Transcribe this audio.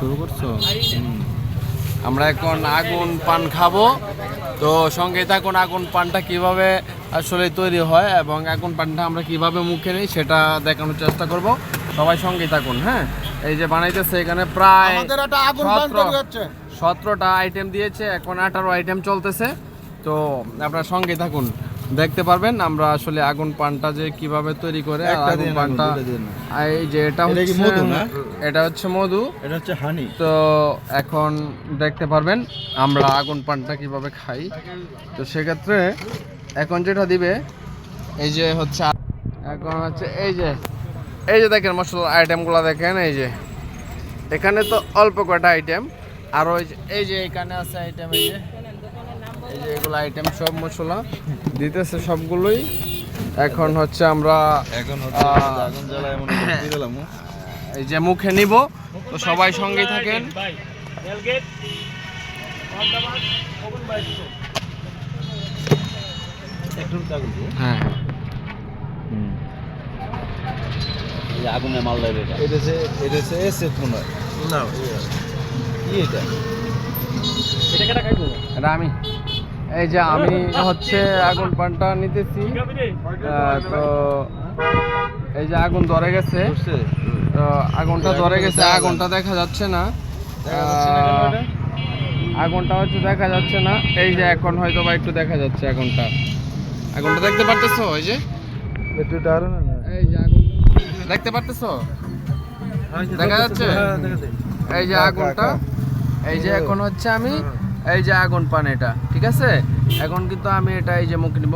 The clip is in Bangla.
শুরু করছো? আমরা এখন আগুন পান খাবো, তো সঙ্গে থাকুন। আগুন পানটা কিভাবে আসলে তৈরি হয় এবং আগুন পানটা আমরা কিভাবে মুখে নিই সেটা দেখানোর চেষ্টা করব। সবাই সঙ্গে থাকুন। হ্যাঁ, এই যে বানাইতেছে এখানে প্রায় 17টা আইটেম দিয়েছে, এখন 18 আইটেম চলতেছে। তো আপনারা সঙ্গে থাকুন, দেখতে পারবেন আমরা আসলে আগুন পানটা যে কিভাবে তৈরি করে। আগুন পানটা এই যে এটা হচ্ছে মধু, না এটা হচ্ছে মধু, এটা হচ্ছে হানি। তো এখন দেখতে পারবেন আমরা আগুন পানটা কিভাবে খাই। তো সেক্ষেত্রে এখন যেটা দিবে এই যে হচ্ছে, এখন হচ্ছে এই যে দেখেন মশলা আইটেমগুলো দেখেন। এই যে এখানে তো অল্প কয়টা আইটেম, আর এই যে এখানে আছে আইটেম, এই যে এগুলো আইটেম সব মশলা দিতেছে সবগুলোই। এখন হচ্ছে আমরা এই যে মুখে নিব, তো সবাই সঙ্গেই থাকেন। হ্যাঁ, আগুনে মাল দেবে, এটা আমি এই যে আমি হচ্ছে আগুন পানটা নিতেছি। তো এই যে আগুন ধরে গেছে, তো আগুনটা ধরে গেছে, আগুনটা দেখা যাচ্ছে না, আগুনটা হচ্ছে দেখা যাচ্ছে না। এই যে এখন হয়তো বা একটু দেখা যাচ্ছে আগুনটা দেখতে পারতেছো? এই যে এই যে আগুন দেখতে পারতেছো, দেখা যাচ্ছে এই যে আগুনটা। এই যে এখন হচ্ছে আমি এই যে আগুন পান, এটা ঠিক আছে। এখন কিন্তু আমি এটা এই যে মুখ নিব।